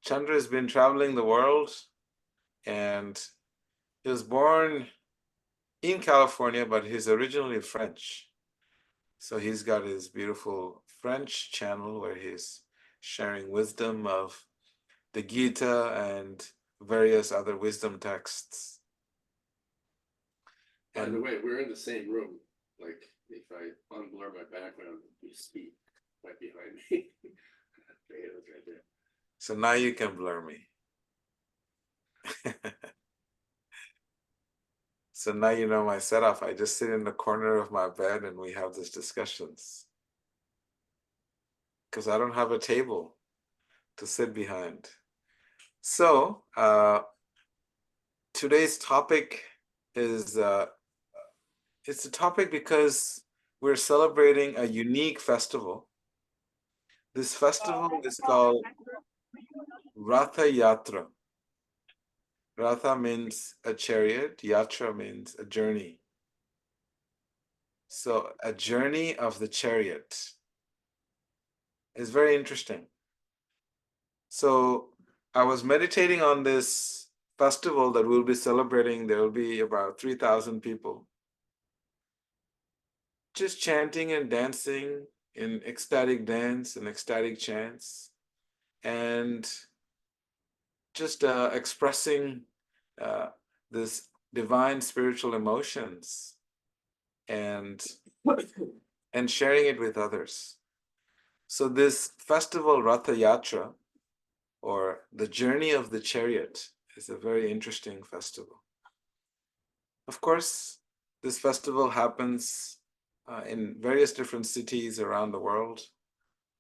Chandra has been traveling the world, and he was born in California, but he's originally French. So he's got his beautiful French channel where he's sharing wisdom of the Gita and various other wisdom texts. By the way, we're in the same room. Like, if I unblur my background, you speak right behind me. Okay, that's right there. So now you can blur me. So now you know my setup. I just sit in the corner of my bed and we have these discussions. Because I don't have a table to sit behind. So today's topic is it's a topic because we're celebrating a unique festival. This festival is called Ratha Yatra. Ratha means a chariot, Yatra means a journey. So a journey of the chariot is very interesting. So I was meditating on this festival that we'll be celebrating. There will be about 3,000 people just chanting and dancing in ecstatic dance and ecstatic chants, and just expressing this divine spiritual emotions and sharing it with others. So this festival Ratha Yatra, or the journey of the chariot, is a very interesting festival. Of course, this festival happens in various different cities around the world.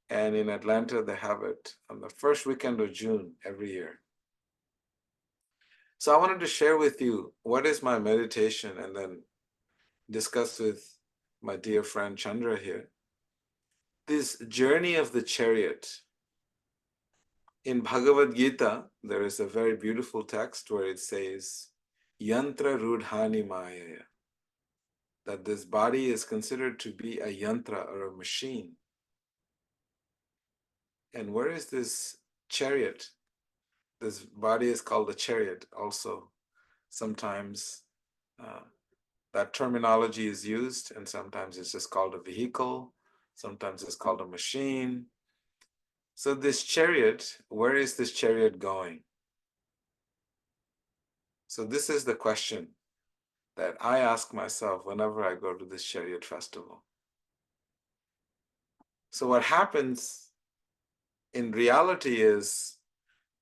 And in Atlanta, they have it on the first weekend of June every year. So I wanted to share with you what is my meditation and then discuss with my dear friend Chandra here. This journey of the chariot. In Bhagavad Gita, there is a very beautiful text where it says, Yantra Rudhani Maya, that this body is considered to be a yantra or a machine. And where is this chariot? This body is called a chariot also. Sometimes that terminology is used, and sometimes it's just called a vehicle, sometimes it's called a machine. So this chariot, where is this chariot going? So this is the question that I ask myself whenever I go to this chariot festival. So what happens in reality is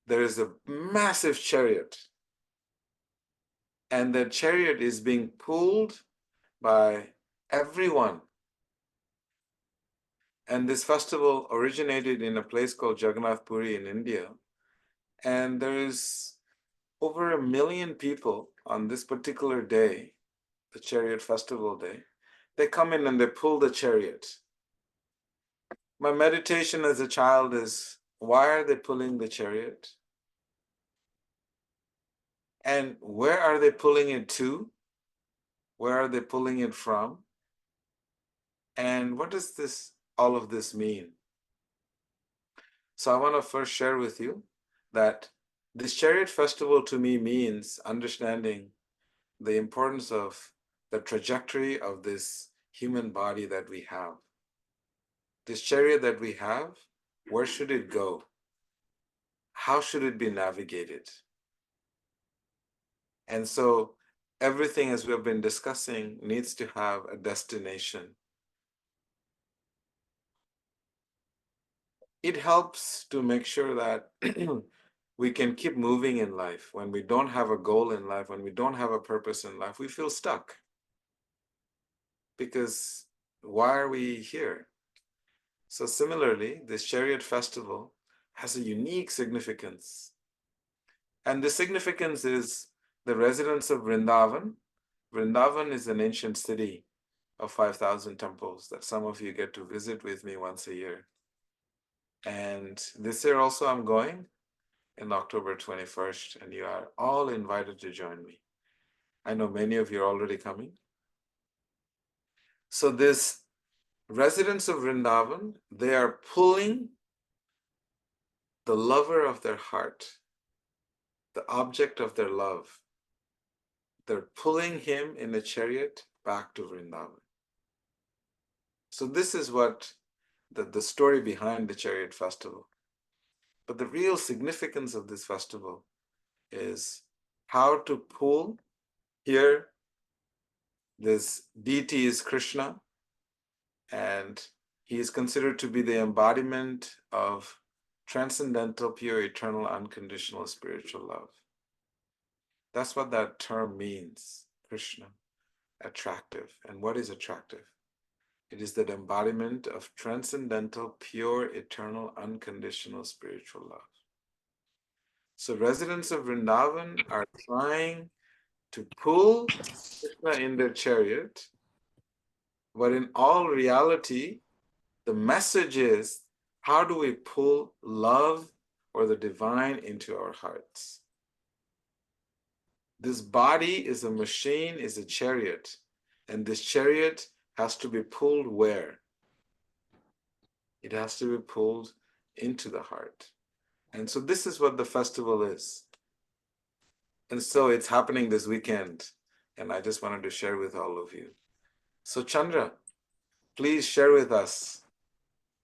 there is a massive chariot, and that chariot is being pulled by everyone. And this festival originated in a place called Jagannath Puri in India. And there is over 1 million people on this particular day, the chariot festival day. They come in and they pull the chariot. My meditation as a child is, why are they pulling the chariot? And where are they pulling it to? Where are they pulling it from? And what does all of this mean? So I want to first share with you that this chariot festival to me means understanding the importance of the trajectory of this human body that we have. This chariot that we have, where should it go? How should it be navigated? And so everything, as we have been discussing, needs to have a destination. It helps to make sure that we can keep moving in life. When we don't have a goal in life, when we don't have a purpose in life, we feel stuck. Because why are we here? So similarly, this chariot festival has a unique significance. And the significance is the residents of Vrindavan. Vrindavan is an ancient city of 5,000 temples that some of you get to visit with me once a year. And this year also I'm going in October 21st, and you are all invited to join me. I know many of you are already coming. So this residents of Vrindavan, they are pulling the lover of their heart, the object of their love. They're pulling him in a chariot back to Vrindavan. So this is what the story behind the chariot festival. But the real significance of this festival is how to pull. Here, this deity is Krishna, and he is considered to be the embodiment of transcendental, pure, eternal, unconditional spiritual love. That's what that term means, Krishna, attractive. And what is attractive? It is that embodiment of transcendental, pure, eternal, unconditional spiritual love. So residents of Vrindavan are trying to pull Krishna in their chariot, but in all reality, the message is, how do we pull love or the divine into our hearts? This body is a machine, is a chariot, and this chariot has to be pulled where? It has to be pulled into the heart. And so this is what the festival is. And so it's happening this weekend, and I just wanted to share with all of you. So Chandra, please share with us,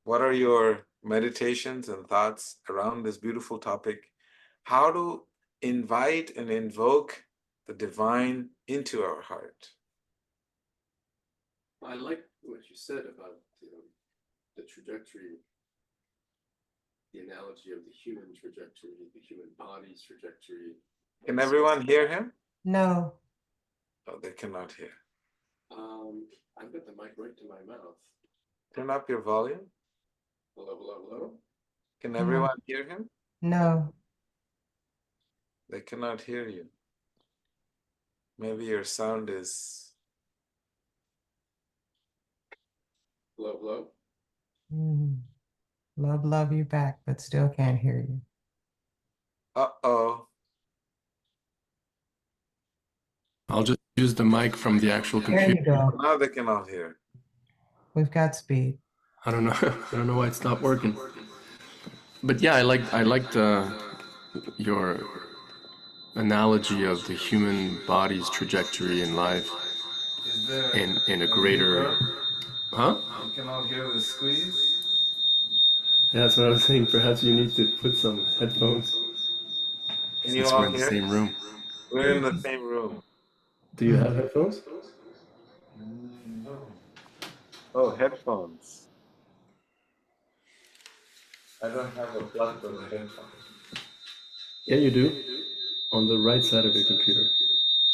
what are your meditations and thoughts around this beautiful topic? How to invite and invoke the divine into our heart. I like what you said about the trajectory, the analogy of the human trajectory, the human body's trajectory. Can everyone hear him? No. Oh, they cannot hear. I've got the mic right to my mouth. Turn up your volume. Hello, hello, hello. Can everyone hear him? No. They cannot hear you. Maybe your sound is... Hello, hello. Love you back, but still can't hear you. Uh-oh. I'll just use the mic from the actual There computer. you go. Now they cannot hear. We've got speed. I don't know. I don't know why it's not working. But yeah, I liked your analogy of the human body's trajectory in life Is there in a greater, huh? You cannot hear the squeeze? Yeah, that's what I was saying. Perhaps you need to put some headphones Can you since we're all in the hear? same room. We're in the same room. Do you have headphones? No. Oh, headphones. I don't have a plug for the headphones. Yeah, you do. On the right side of your computer.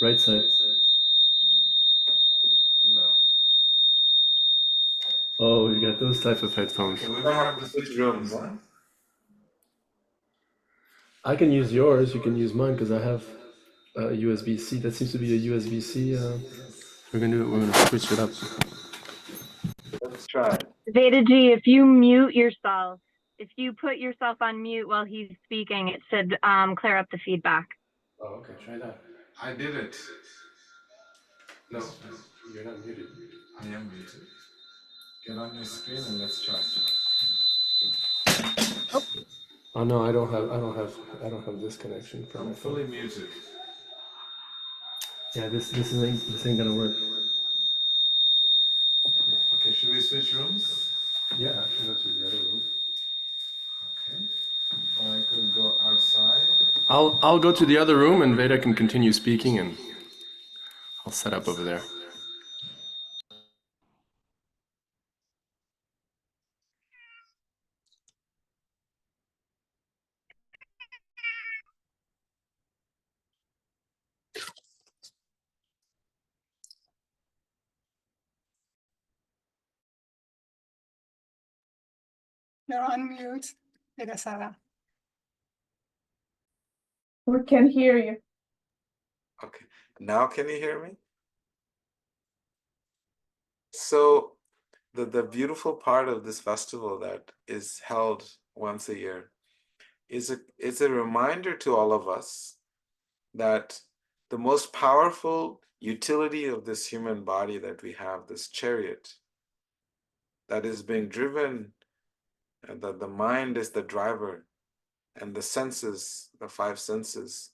Right side. No. Oh, you got those type of headphones. Okay, we might have to switch rooms, huh? I can use yours. You can use mine because I have a USB-C. That seems to be a USB-C. We're gonna switch it up. Let's try. Zeta G, if you mute yourself, if you put yourself on mute while he's speaking, it should clear up the feedback. Oh, okay. Try that. I did it. No, you're not muted. I am muted. Get on your screen and let's try. Oh no, I don't have this connection from my I'm phone. fully muted. Yeah, this ain't gonna work. Okay, should we switch rooms? Yeah, I should go to the other room. Okay. Or I could go outside. I'll go to the other room and Veda can continue speaking and I'll set up over there. You're on mute, Sara. We can hear you. Okay. Now can you hear me? So the beautiful part of this festival that is held once a year is a reminder to all of us that the most powerful utility of this human body that we have, this chariot that is being driven, and that the mind is the driver, and the senses, the five senses,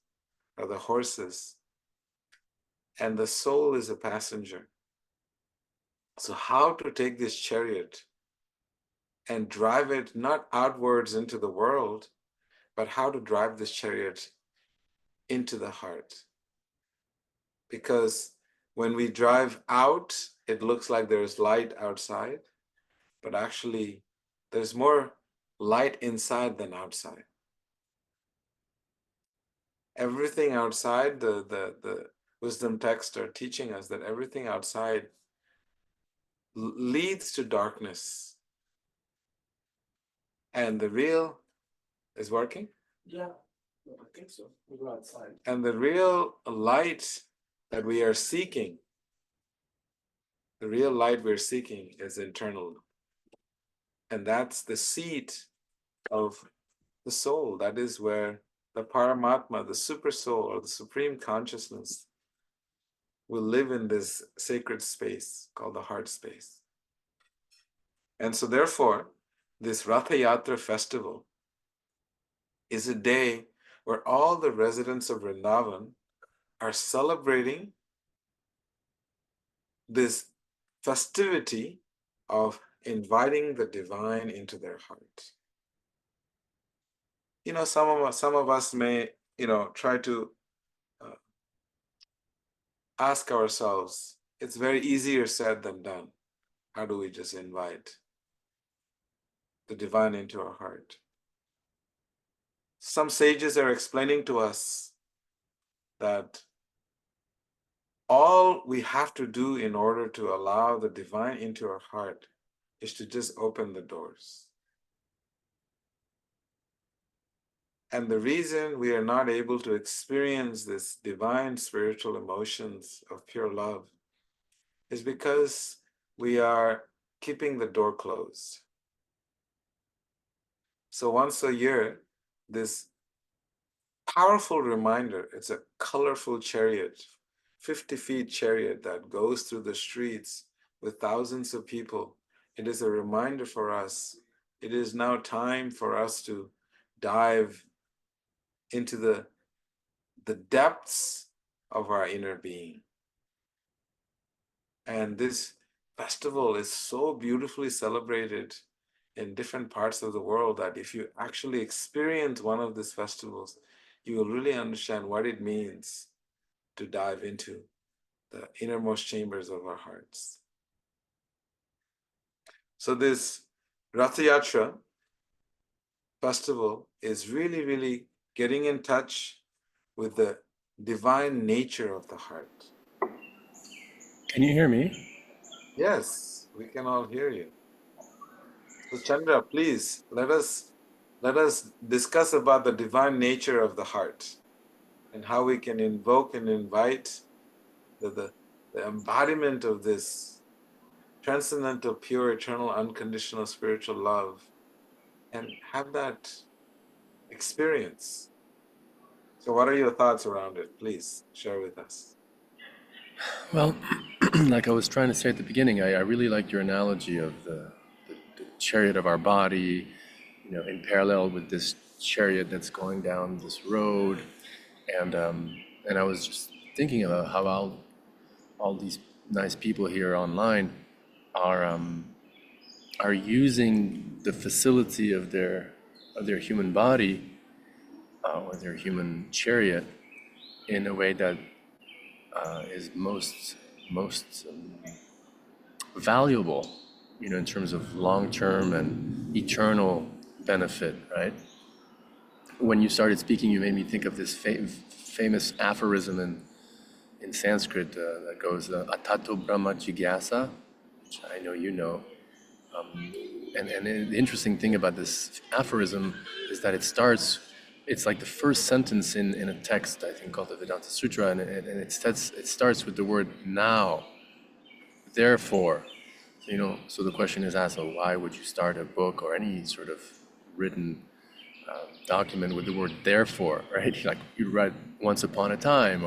are the horses, and the soul is a passenger. So how to take this chariot and drive it not outwards into the world, but how to drive this chariot into the heart. Because when we drive out, it looks like there's light outside, but actually there's more light inside than outside. Everything outside, the wisdom texts are teaching us that everything outside leads to darkness. And the real is working? Yeah, I think so. We go outside. And the real light that we are seeking, the real light we're seeking is internal. And that's the seat of the soul. That is where the Paramatma, the super soul or the supreme consciousness will live in this sacred space called the heart space. And so therefore, this Ratha Yatra festival is a day where all the residents of Vrindavan are celebrating this festivity of inviting the divine into their heart. You know, some of us may, try to ask ourselves, it's very easier said than done. How do we just invite the divine into our heart? Some sages are explaining to us that all we have to do in order to allow the divine into our heart is to just open the doors. And the reason we are not able to experience this divine spiritual emotions of pure love is because we are keeping the door closed. So once a year, this powerful reminder, it's a colorful chariot, 50 feet chariot that goes through the streets with thousands of people. It is a reminder for us. It is now time for us to dive into the depths of our inner being. And this festival is so beautifully celebrated in different parts of the world that if you actually experience one of these festivals, you will really understand what it means to dive into the innermost chambers of our hearts. So this Ratha Yatra festival is really, really getting in touch with the divine nature of the heart. Can you hear me? Yes, we can all hear you. So Chandra, please let us discuss about the divine nature of the heart and how we can invoke and invite the embodiment of this transcendental, pure, eternal, unconditional spiritual love and have that experience. So what are your thoughts around it? Please share with us. Well, like I was trying to say at the beginning, I really like your analogy of the chariot of our body, in parallel with this chariot that's going down this road. And I was just thinking about how all these nice people here online are using the facility of their human body or their human chariot in a way that is most valuable, in terms of long-term and eternal benefit, right? When you started speaking, you made me think of this famous aphorism in Sanskrit that goes, Atato Brahma Jigyasa, which I know you know. And the interesting thing about this aphorism is that it's like the first sentence in a text, I think, called the Vedanta Sutra, and it starts with the word now, therefore. So the question is asked, well, why would you start a book or any sort of written document with the word therefore, right? Like you write once upon a time,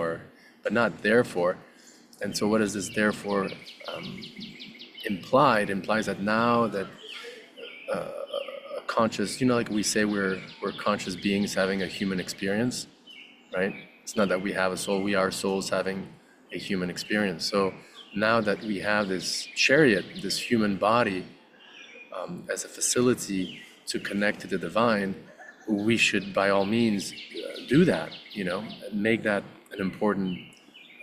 but not therefore. And so what does this therefore imply? It implies that now that a conscious, like we say we're conscious beings having a human experience, right? It's not that we have a soul, we are souls having a human experience. So now that we have this chariot, this human body, as a facility to connect to the divine, we should by all means do that, and make that a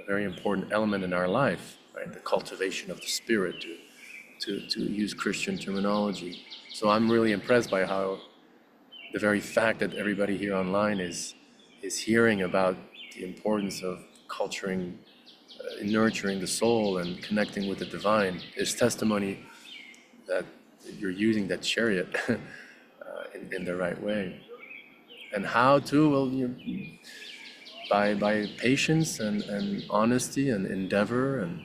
very important element in our life, right? The cultivation of the spirit, to use Christian terminology. So I'm really impressed by how the very fact that everybody here online is hearing about the importance of culturing, nurturing the soul and connecting with the divine is testimony that you're using that chariot in the right way. And how to? Well, by patience and honesty and endeavor, and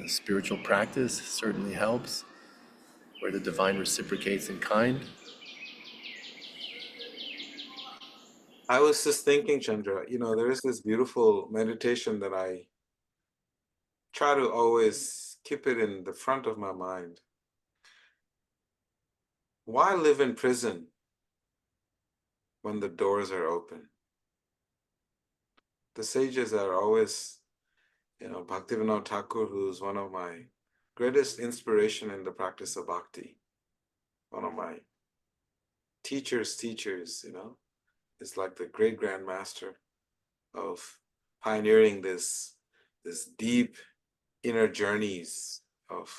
spiritual practice certainly helps, where the divine reciprocates in kind. I was just thinking, Chandra, there is this beautiful meditation that I try to always keep it in the front of my mind. Why live in prison when the doors are open? The sages are always, Bhaktivinoda Thakur, who's one of my greatest inspiration in the practice of bhakti, one of my teachers, is like the great grandmaster of pioneering this deep inner journeys of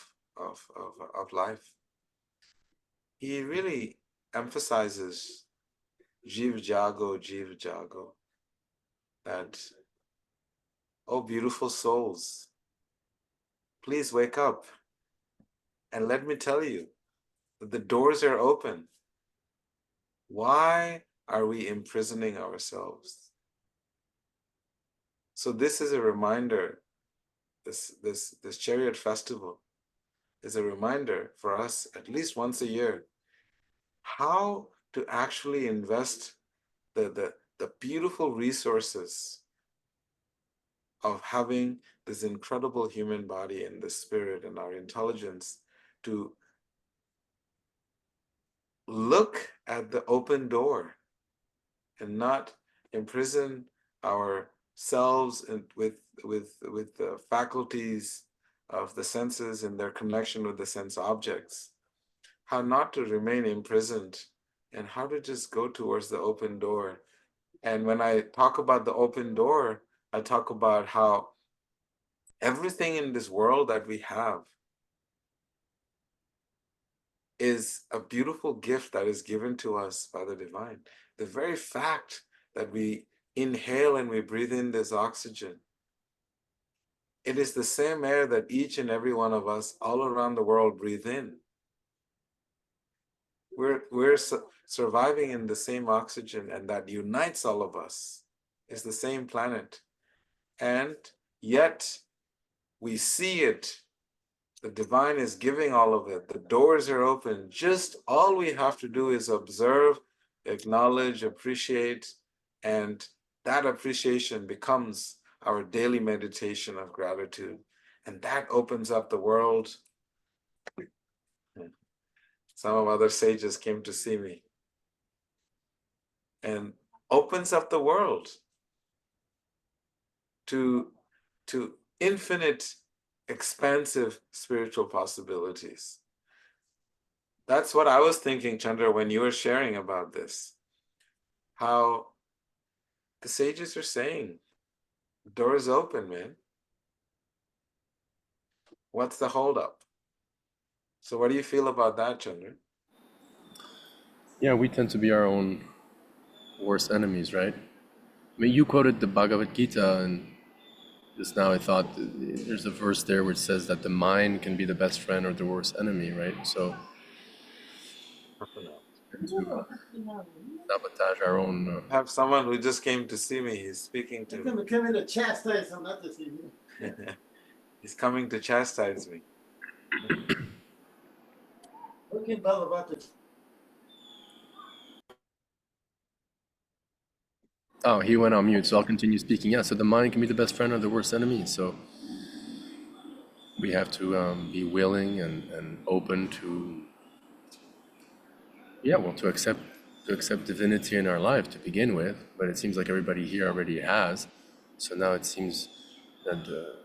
life. He really emphasizes Jiv Jago, that, oh beautiful souls, please wake up and let me tell you that the doors are open. Why are we imprisoning ourselves? So this is a reminder, this chariot festival is a reminder for us at least once a year how to actually invest the beautiful resources of having this incredible human body and the spirit and our intelligence to look at the open door and not imprison ourselves with the faculties of the senses and their connection with the sense objects. How not to remain imprisoned and how to just go towards the open door. And when I talk about the open door, I talk about how everything in this world that we have is a beautiful gift that is given to us by the divine. The very fact that we inhale and we breathe in this oxygen, it is the same air that each and every one of us all around the world breathe in. We're surviving in the same oxygen, and that unites all of us. It's the same planet. And yet we see it. The divine is giving all of it. The doors are open. Just all we have to do is observe, acknowledge, appreciate, and that appreciation becomes our daily meditation of gratitude. And that opens up the world. Some of other sages came to see me. And opens up the world to infinite, expansive spiritual possibilities. That's what I was thinking, Chandra, when you were sharing about this. How the sages are saying, the door is open, man. What's the holdup? So what do you feel about that, Chandra? Yeah, we tend to be our own worst enemies, right? I mean, you quoted the Bhagavad Gita, and just now I thought there's a verse there which says that the mind can be the best friend or the worst enemy, right? So to sabotage our own. I have someone who just came to see me. He's speaking to me. Coming to chastise him, not to see you. He's coming to chastise me. Okay, Bhagavad. Oh, he went on mute, so I'll continue speaking. Yeah, so the mind can be the best friend or the worst enemy. So we have to be willing and open to yeah, well, to accept divinity in our life to begin with, but it seems like everybody here already has. So now it seems that the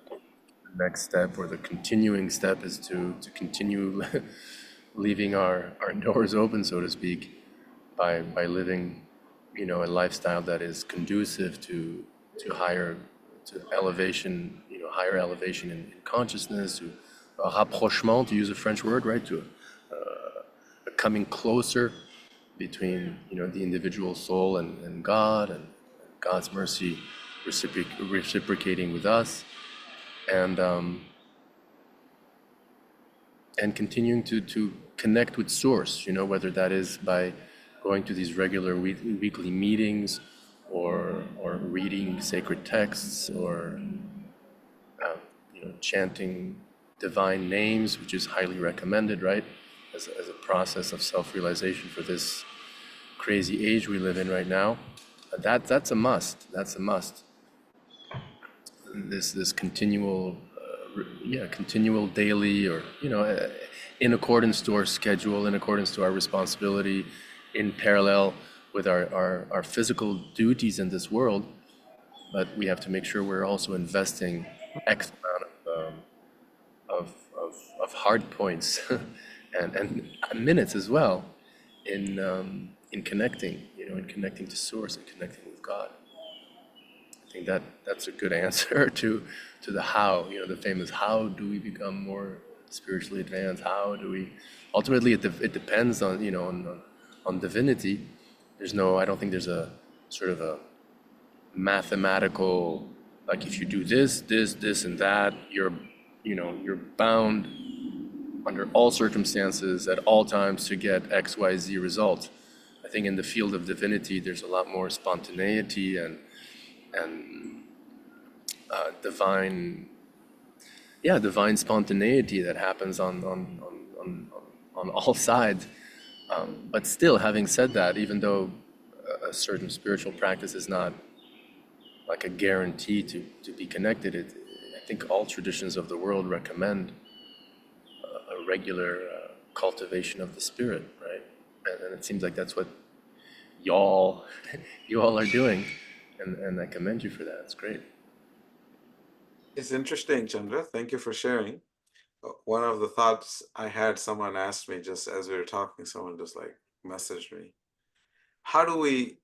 next step or the continuing step is to continue leaving our doors open, so to speak, by living, a lifestyle that is conducive to higher to elevation, higher elevation in consciousness, to a rapprochement, to use a French word, right? To a coming closer between the individual soul and God, and God's mercy reciprocating with us, and continuing to connect with source, whether that is by going to these regular weekly meetings, or reading sacred texts, or chanting divine names, which is highly recommended, right, as a process of self-realization for this crazy age we live in right now. That's a must. That's a must. This continual, continual daily, or in accordance to our schedule, in accordance to our responsibility, in parallel with our physical duties in this world. But we have to make sure we're also investing X amount of hard points and minutes as well in connecting, in connecting to source and connecting with God. I think that's a good answer to the how, the famous how do we become more spiritually advanced? How do we ultimately it depends on, on divinity. I don't think there's a sort of a mathematical, like, if you do this and that, you're bound under all circumstances at all times to get XYZ result. I think in the field of divinity, there's a lot more spontaneity and divine spontaneity that happens on all sides. But still, having said that, even though a certain spiritual practice is not like a guarantee to be connected, I think all traditions of the world recommend a regular cultivation of the spirit, right? And it seems like that's what y'all you all are doing, and I commend you for that. It's great. It's interesting, Chandra. Thank you for sharing. One of the thoughts I had, someone asked me just as we were talking, someone just like messaged me. How do we,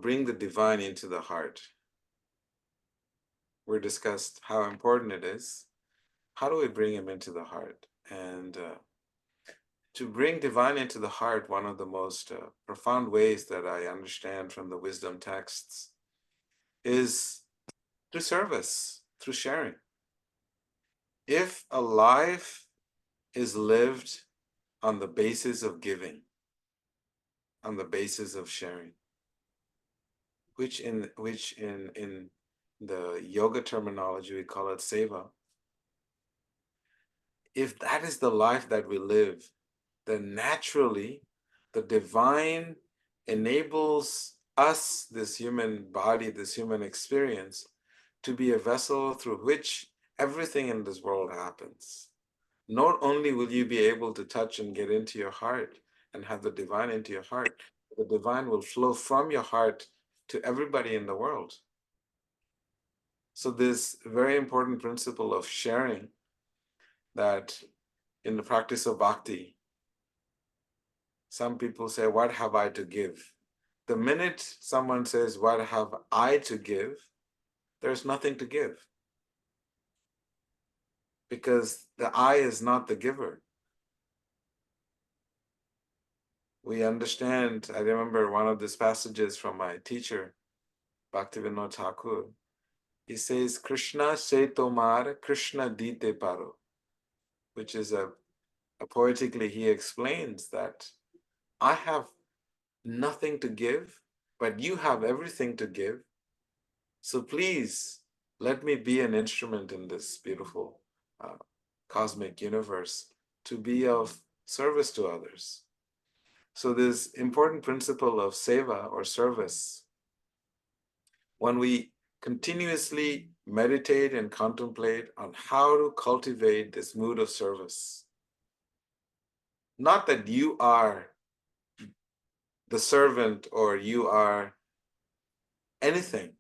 bring the divine into the heart? We discussed how important it is. How do we bring him into the heart? And to bring divine into the heart, one of the most profound ways that I understand from the wisdom texts is through service, through sharing. If a life is lived on the basis of giving, on the basis of sharing, which in the yoga terminology we call it seva. If that is the life that we live, then naturally the divine enables us, this human body, this human experience, to be a vessel through which everything in this world happens. Not only will you be able to touch and get into your heart and have the divine into your heart, the divine will flow from your heart to everybody in the world. So this very important principle of sharing, that in the practice of bhakti, some people say, what have I to give? The minute someone says, what have I to give? There's nothing to give. Because the I is not the giver. We understand, I remember one of these passages from my teacher, Bhaktivinoda Thakur. He says, Krishna se tomar, Krishna dite paro, which is poetically he explains that I have nothing to give, but you have everything to give. So please let me be an instrument in this beautiful cosmic universe to be of service to others. So this important principle of seva or service, when we continuously meditate and contemplate on how to cultivate this mood of service, not that you are the servant or you are anything.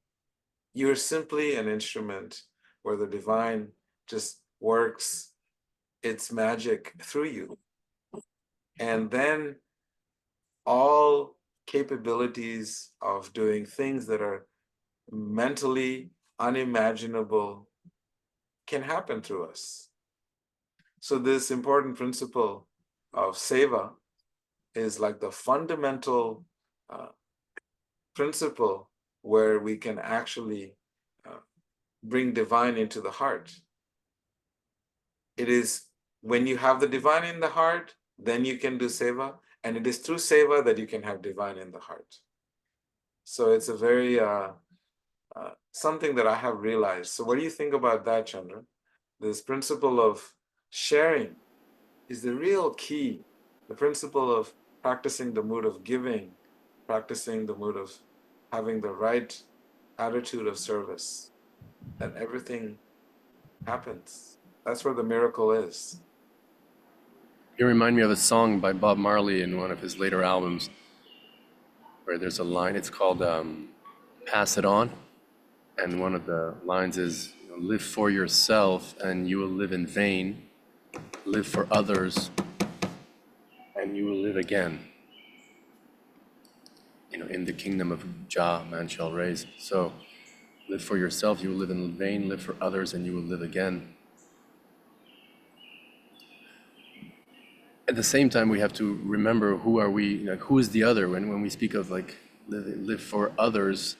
You're simply an instrument where the divine just works its magic through you. And then all capabilities of doing things that are mentally unimaginable can happen through us. So this important principle of seva is like the fundamental principle where we can actually bring divine into the heart. It is when you have the divine in the heart, then you can do seva, and it is through seva that you can have divine in the heart. So it's a very something that I have realized. So what do you think about that, Chandra? This principle of sharing is the real key. The principle of practicing the mood of giving, practicing the mood of having the right attitude of service, and everything happens. That's where the miracle is. You remind me of a song by Bob Marley in one of his later albums where there's a line, it's called Pass It On. And one of the lines is, live for yourself and you will live in vain. Live for others and you will live again. In the kingdom of Jah, man shall raise. So live for yourself, you will live in vain. Live for others and you will live again. At the same time, we have to remember who are we, who is the other? When we speak of like live for others,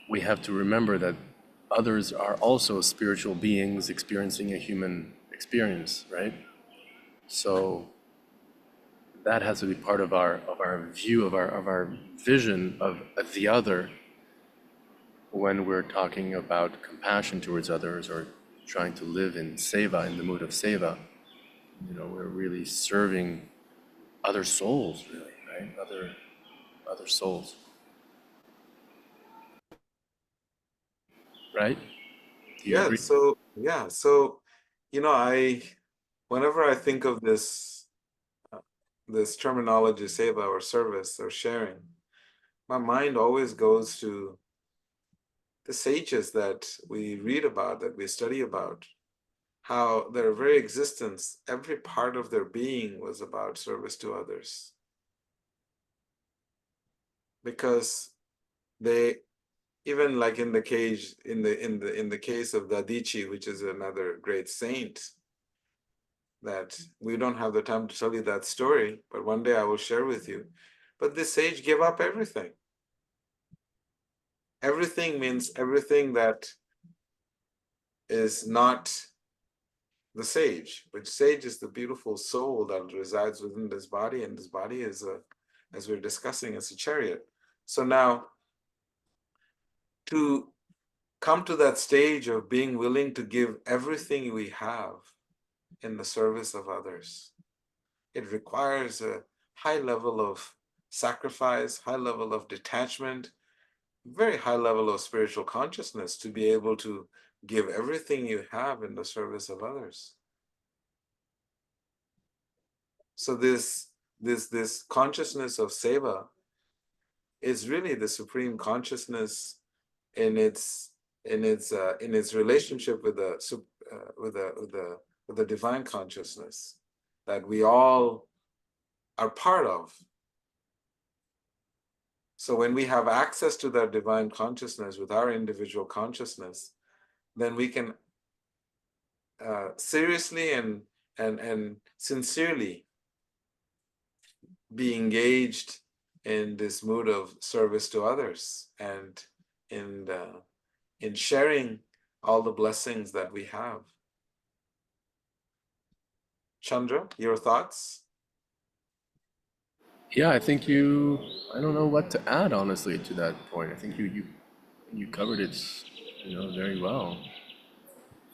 we have to remember that others are also spiritual beings experiencing a human experience, right? So that has to be part of our view, of our vision of the other when we're talking about compassion towards others or trying to live in seva, in the mood of seva. We're really serving other souls, really, right? Other souls, right? Do you Yeah, agree? so whenever I think of this terminology, seva or service or sharing, my mind always goes to the sages that we read about, that we study about, how their very existence, every part of their being was about service to others. Because they, even like in the case of Dadichi, which is another great saint, that we don't have the time to tell you that story, but one day I will share with you. But this sage gave up everything. Everything means everything that is not the sage, which sage is the beautiful soul that resides within this body, and this body is as we're discussing, is a chariot. So now, to come to that stage of being willing to give everything we have in the service of others, it requires a high level of sacrifice, high level of detachment, very high level of spiritual consciousness to be able to give everything you have in the service of others. So this consciousness of seva is really the supreme consciousness in its relationship with the divine consciousness that we all are part of. So when we have access to that divine consciousness with our individual consciousness, then we can seriously and sincerely be engaged in this mood of service to others and in sharing all the blessings that we have. Chandra, your thoughts? Yeah, I think I don't know what to add, honestly, to that point. I think you covered it, very well.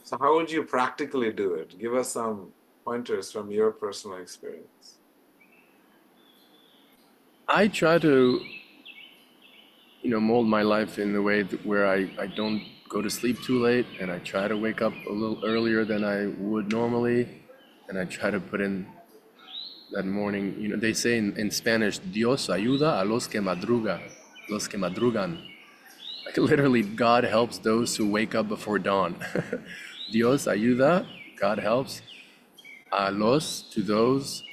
So how would you practically do it? Give us some pointers from your personal experience. I try to, mold my life in a way where I don't go to sleep too late, and I try to wake up a little earlier than I would normally, and I try to put in that morning, you know, they say in Spanish, Dios ayuda a los que madrugan. Like literally, God helps those who wake up before dawn. Dios ayuda, God helps, a los, to those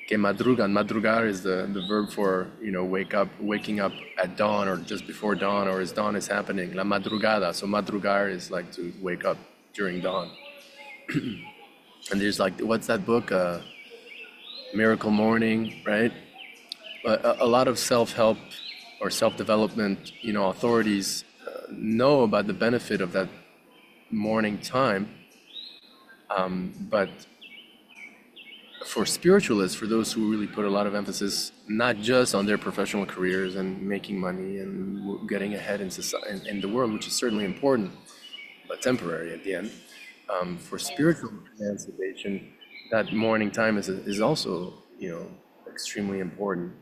que madrugan. Madrugar is the verb for, you know, waking up at dawn or just before dawn or as dawn is happening. La madrugada. So madrugar is like to wake up during dawn. And there's like, what's that book? Miracle Morning, right? A lot of self-help or self-development, you know, authorities know about the benefit of that morning time. But for spiritualists, for those who really put a lot of emphasis, not just on their professional careers and making money and getting ahead in society, in the world, which is certainly important, but temporary at the end. For spiritual emancipation, that morning time is also, you know, extremely important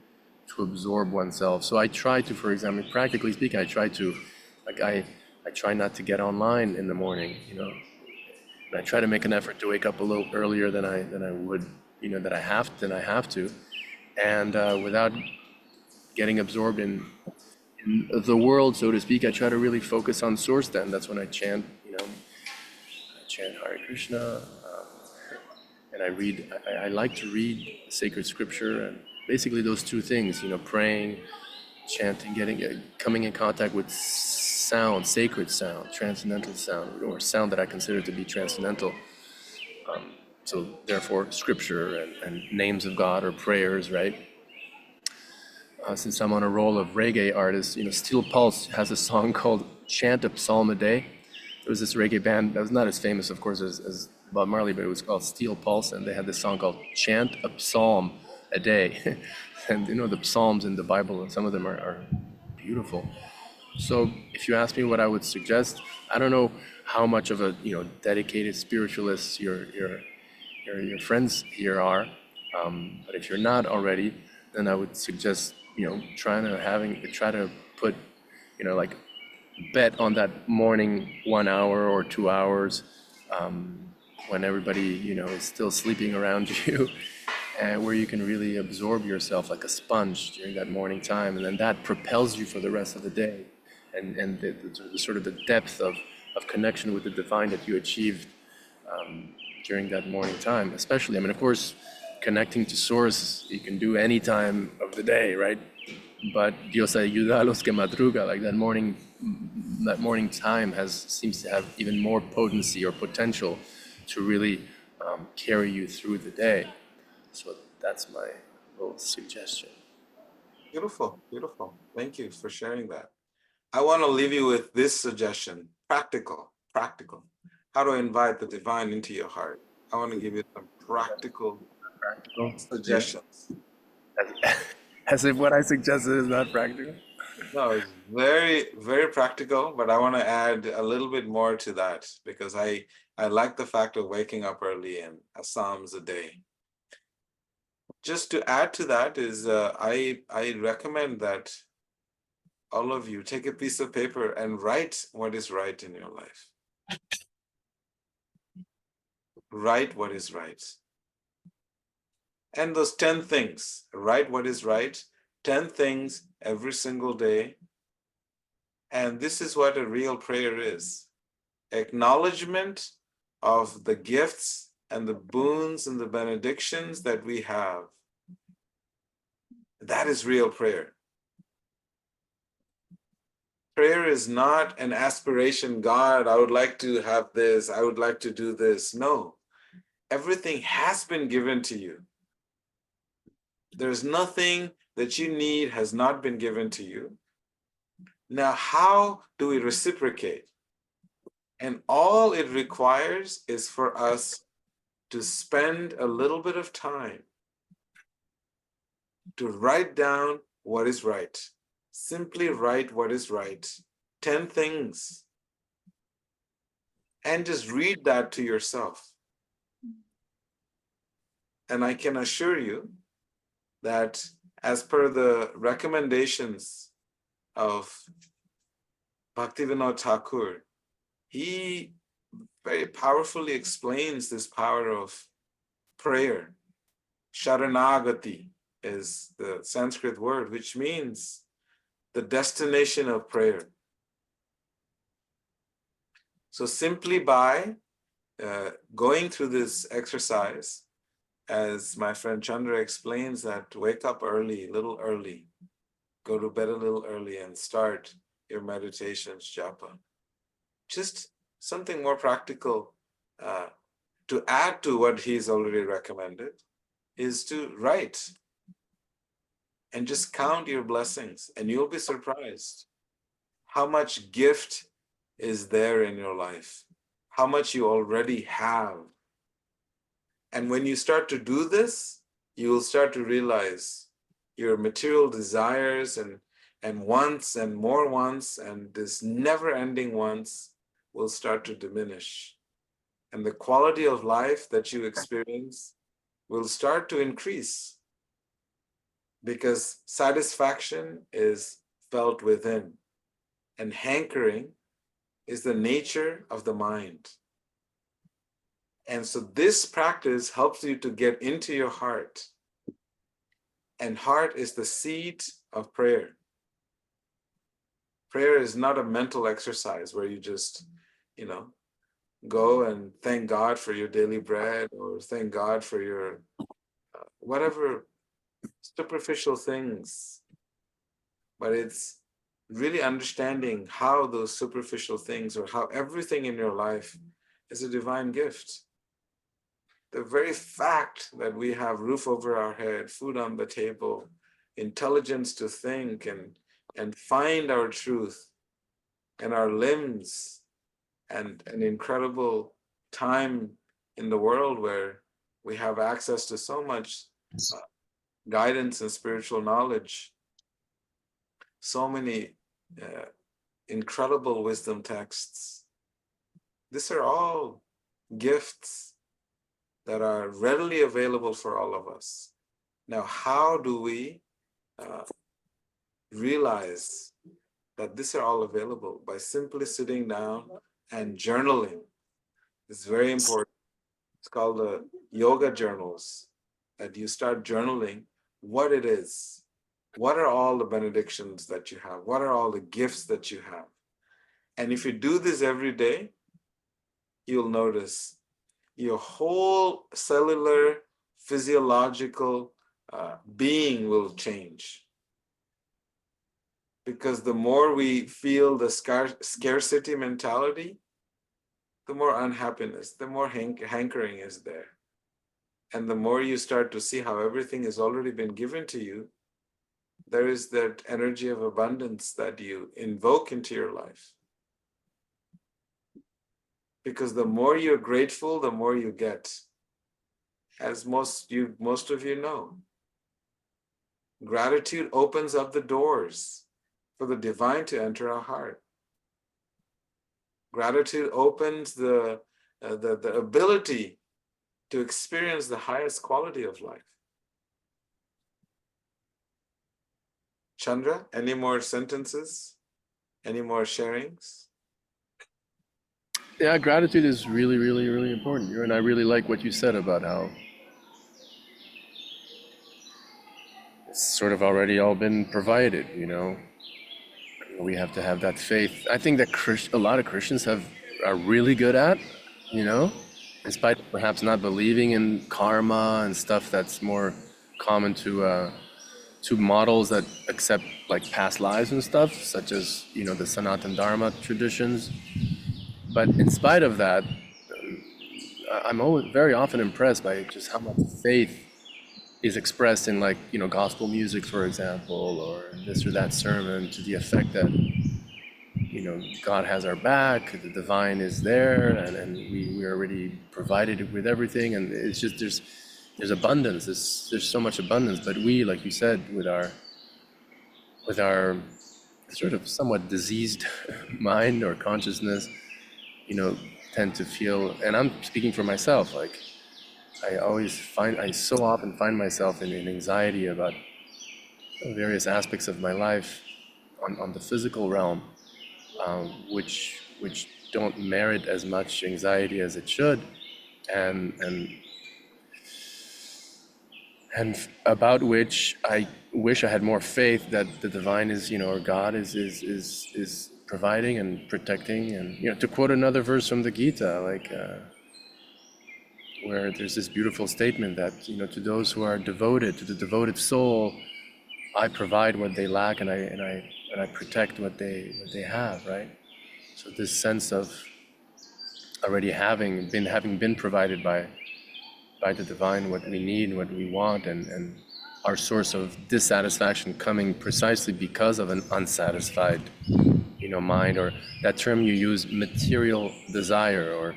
to absorb oneself. So I try to, for example, practically speaking, I try to, like I try not to get online in the morning, you know. And I try to make an effort to wake up a little earlier than I would, you know, than I have to, and without getting absorbed in the world, so to speak. I try to really focus on source. Then that's when I chant, you know, I chant Hare Krishna, and I read. I like to read sacred scripture, and basically those two things, you know, praying, chanting, coming in contact with sound, sacred sound, transcendental sound, or sound that I consider to be transcendental. So therefore, scripture and names of God or prayers, right? Since I'm on a roll of reggae artists, you know, Steel Pulse has a song called "Chant a Psalm a Day." There was this reggae band that was not as famous, of course, as Bob Marley, but it was called Steel Pulse, and they had this song called "Chant a Psalm a Day." And you know, the Psalms in the Bible, and some of them are beautiful. So if you ask me what I would suggest, I don't know how much of a, you know, dedicated spiritualist your friends here are, but if you're not already, then I would suggest, you know, try to put, you know, like bet on that morning 1 hour or 2 hours, when everybody, you know, is still sleeping around you, and where you can really absorb yourself like a sponge during that morning time, and then that propels you for the rest of the day, and the sort of the depth of connection with the divine that you achieved during that morning time, especially. I mean, of course, connecting to source you can do any time of the day, right? But Dios ayuda a los que madruga, like that morning time seems to have even more potency or potential to really carry you through the day. So that's my little suggestion. Beautiful, beautiful. Thank you for sharing that. I want to leave you with this suggestion, practical. How to invite the divine into your heart. I want to give you some practical suggestions. As if what I suggested is not practical. No, it's very, very practical, but I want to add a little bit more to that because I like the fact of waking up early and a psalms a day. Just to add to that is I recommend that all of you take a piece of paper and write what is right in your life. Write what is right. And those 10 things, write what is right, 10 things every single day. And this is what a real prayer is. Acknowledgement of the gifts and the boons and the benedictions that we have. That is real prayer. Prayer is not an aspiration. God, I would like to have this. I would like to do this. No, everything has been given to you. There's nothing that you need has not been given to you. Now, how do we reciprocate? And all it requires is for us to spend a little bit of time to write down what is right. Simply write what is right. 10 things. And just read that to yourself. And I can assure you that as per the recommendations of Bhaktivinoda Thakur, he very powerfully explains this power of prayer. Sharanagati is the Sanskrit word, which means the destination of prayer. So simply by going through this exercise, as my friend Chandra explains, that wake up early, a little early, go to bed a little early and start your meditations, japa. Just something more practical to add to what he's already recommended is to write and just count your blessings, and you'll be surprised how much gift is there in your life, how much you already have. And when you start to do this, you will start to realize your material desires and wants and more wants and this never-ending wants will start to diminish. And the quality of life that you experience will start to increase because satisfaction is felt within and hankering is the nature of the mind. And so this practice helps you to get into your heart. And heart is the seat of prayer. Prayer is not a mental exercise where you just, go and thank God for your daily bread or thank God for your whatever superficial things. But it's really understanding how those superficial things or how everything in your life is a divine gift. The very fact that we have roof over our head, food on the table, intelligence to think and find our truth, and our limbs, and an incredible time in the world where we have access to so much guidance and spiritual knowledge, so many incredible wisdom texts. These are all gifts that are readily available for all of us. Now, how do we realize that these are all available? By simply sitting down and journaling. It's very important. It's called the yoga journals, that you start journaling what it is. What are all the benedictions that you have? What are all the gifts that you have? And if you do this every day, you'll notice your whole cellular, physiological being will change. Because the more we feel the scarcity mentality, the more unhappiness, the more hankering is there. And the more you start to see how everything has already been given to you, there is that energy of abundance that you invoke into your life. Because the more you're grateful, the more you get. As most of you know, gratitude opens up the doors for the divine to enter our heart. Gratitude opens the ability to experience the highest quality of life. Chandra, any more sentences? Any more sharings? Yeah, gratitude is really, really, really important. And I really like what you said about how it's sort of already all been provided, We have to have that faith. I think that a lot of Christians are really good at, in spite of perhaps not believing in karma and stuff that's more common to models that accept like past lives and stuff, such as, the Sanatan Dharma traditions. But in spite of that, I'm always very often impressed by just how much faith is expressed in, like, gospel music, for example, or this or that sermon, to the effect that, God has our back, the divine is there, and we are already provided with everything. And it's just, there's abundance, there's so much abundance. But we, like you said, with our sort of somewhat diseased mind or consciousness, tend to feel, and I'm speaking for myself, like I so often find myself in anxiety about various aspects of my life on the physical realm, which don't merit as much anxiety as it should, and and about which I wish I had more faith that the divine is, or God is providing and protecting. And to quote another verse from the Gita, like where there's this beautiful statement that to those who are devoted, to the devoted soul, I provide what they lack, and I protect what they have, right? So this sense of already having been provided by the divine what we need, what we want, and our source of dissatisfaction coming precisely because of an unsatisfied mind, or that term you use, material desire, or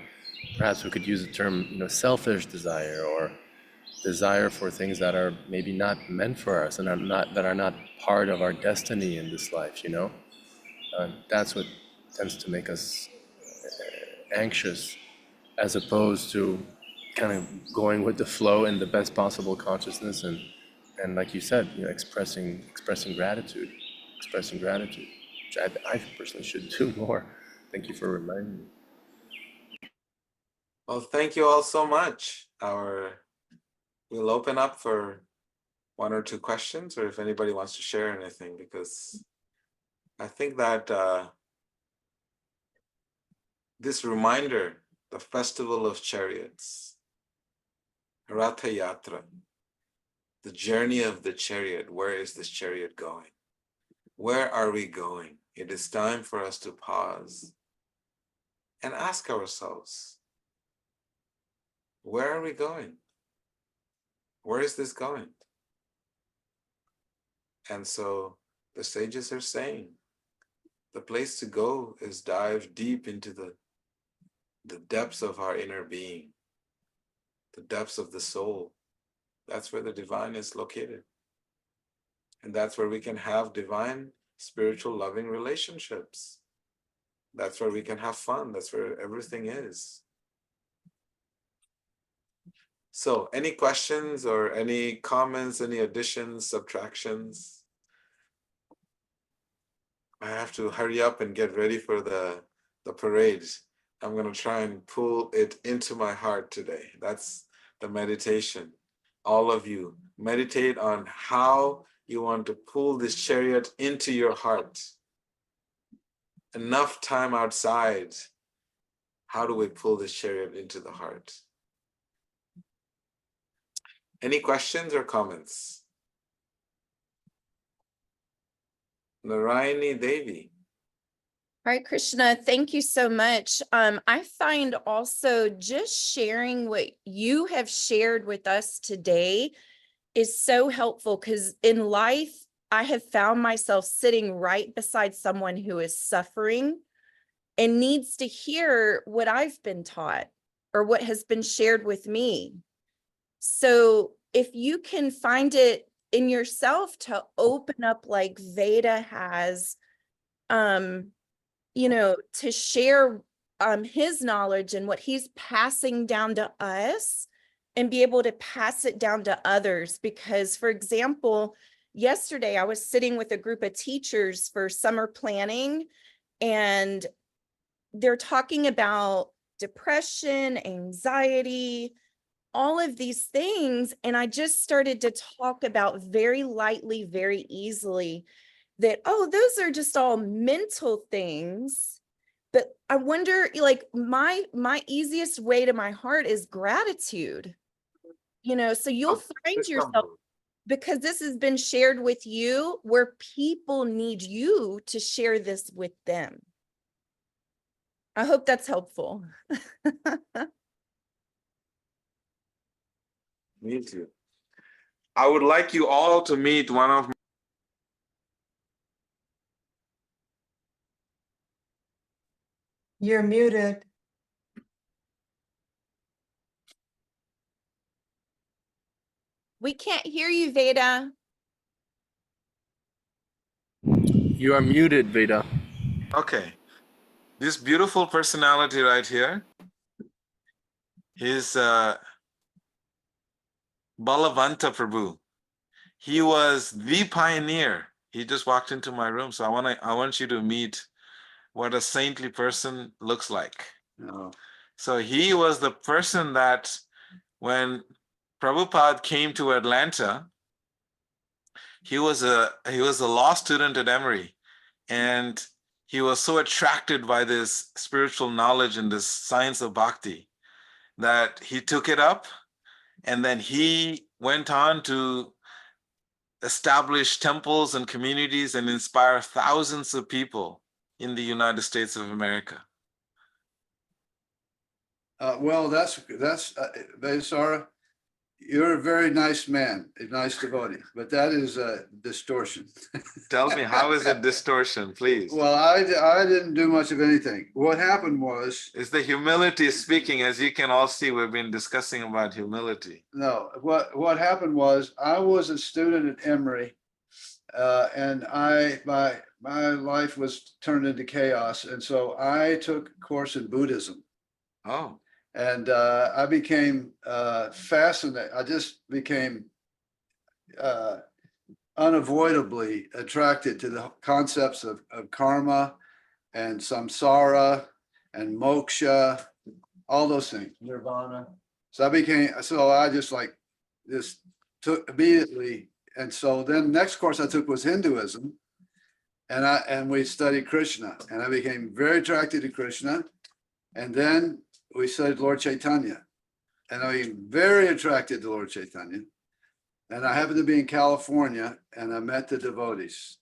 perhaps we could use the term selfish desire, or desire for things that are maybe not meant for us and are not part of our destiny in this life. That's what tends to make us anxious, as opposed to kind of going with the flow in the best possible consciousness, and like you said, expressing gratitude, which I personally should do more. Thank you for reminding me. Well, thank you all so much. We'll open up for 1 or 2 questions, or if anybody wants to share anything, because I think that this reminder, the Festival of Chariots, Ratha Yatra, the journey of the chariot. Where is this chariot going? Where are we going? It is time for us to pause and ask ourselves, where are we going? Where is this going? And so the sages are saying, the place to go is dive deep into the depths of our inner being, the depths of the soul. That's where the divine is located. And that's where we can have divine, spiritual, loving relationships. That's where we can have fun. That's where everything is. So, any questions or any comments, any additions, subtractions? I have to hurry up and get ready for the parade. I'm going to try and pull it into my heart today. That's the meditation. All of you, meditate on how you want to pull this chariot into your heart. Enough time outside. How do we pull this chariot into the heart? Any questions or comments? Narayani Devi. Hare Krishna, thank you so much. I find also just sharing what you have shared with us today is so helpful, because in life, I have found myself sitting right beside someone who is suffering and needs to hear what I've been taught or what has been shared with me. So if you can find it in yourself to open up like Veda has, to share his knowledge and what he's passing down to us, and be able to pass it down to others. Because, for example, yesterday I was sitting with a group of teachers for summer planning, and they're talking about depression, anxiety, all of these things. And I just started to talk about very lightly, very easily, that, oh, those are just all mental things. But I wonder, like, my easiest way to my heart is gratitude. So you'll find yourself, because this has been shared with you, where people need you to share this with them. I hope that's helpful. Me too. I would like you all to meet one of You're muted. We can't hear you, Veda. You are muted, Veda. Okay. This beautiful personality right here, he's Balavanta Prabhu. He was the pioneer. He just walked into my room. So I want you to meet what a saintly person looks like. No. So he was the person that when Prabhupada came to Atlanta, he was a law student at Emory, and he was so attracted by this spiritual knowledge and this science of bhakti that he took it up, and then he went on to establish temples and communities and inspire thousands of people in the United States of America. Well, that's Vaisara, you're a very nice man, a nice devotee, but that is a distortion. Tell me, how is it distortion, please? Well, I didn't do much of anything. What happened was, It's the humility speaking. As you can all see, we've been discussing about humility. no, what happened was I was a student at Emory, and my life was turned into chaos, and so I took a course in Buddhism. Oh, And I became fascinated. I just became unavoidably attracted to the concepts of karma and samsara and moksha, all those things, nirvana. So I just took immediately. And so then next course I took was Hinduism, and we studied Krishna, and I became very attracted to Krishna. And then we studied Lord Chaitanya, and I became very attracted to Lord Chaitanya. And I happened to be in California, and I met the devotees.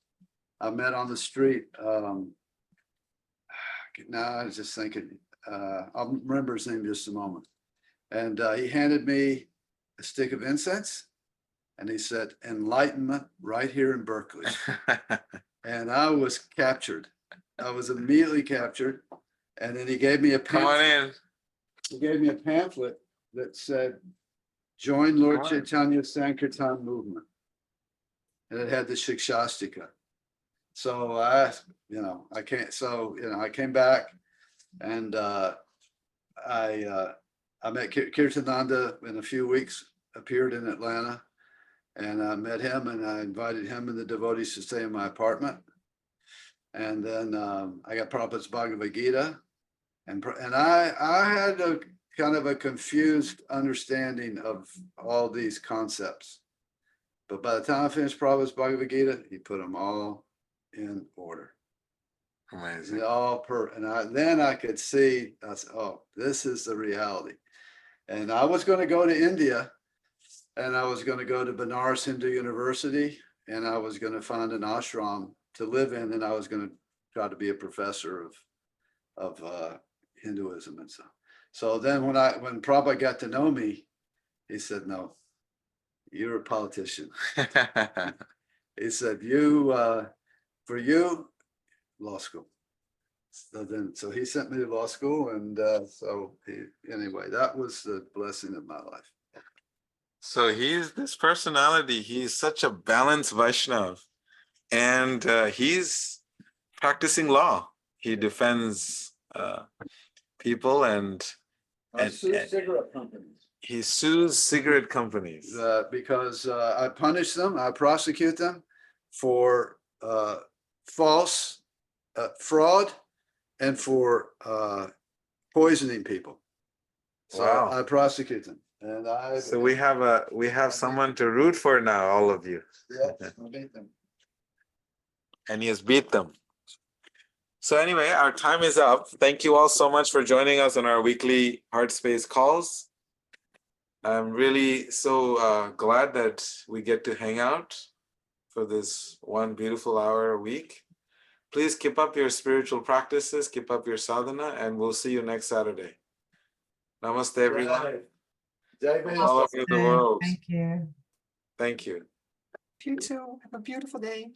I met on the street. Now I was just thinking, I'll remember his name in just a moment. And he handed me a stick of incense, and he said, "Enlightenment right here in Berkeley." And I was captured. I was immediately captured. And then he gave me a come on in. He gave me a pamphlet that said, "Join Lord Chaitanya's Sankirtan movement." And it had the Shikshastika. So I came back, and I met Kirtananda in a few weeks, appeared in Atlanta, and I met him, and I invited him and the devotees to stay in my apartment. And then I got Prabhupada's Bhagavad Gita. And I had a kind of a confused understanding of all these concepts. But by the time I finished Prabhupada's Bhagavad Gita, he put them all in order. Amazing. Then I could see, I said, oh, this is the reality. And I was going to go to India, and I was going to go to Banaras Hindu University, and I was going to find an ashram to live in, and I was going to try to be a professor of Hinduism and stuff. So then when Prabhupada got to know me, he said, "No, you're a politician." He said, for you, law school. So he sent me to law school, and anyway, that was the blessing of my life. So he's this personality. He's such a balanced Vaishnav, and he's practicing law. He defends people and cigarette companies. He sues cigarette companies Because I punish them, I prosecute them for false fraud and for poisoning people. So Wow. I prosecute them, and So we have someone to root for now, all of you. Yeah, I beat them. And he has beat them. So anyway, our time is up. Thank you all so much for joining us on our weekly Heartspace calls. I'm really so glad that we get to hang out for this one beautiful hour a week. Please keep up your spiritual practices, keep up your sadhana, and we'll see you next Saturday. Namaste, everyone. All over the world. Thank you. Thank you. You too. Have a beautiful day.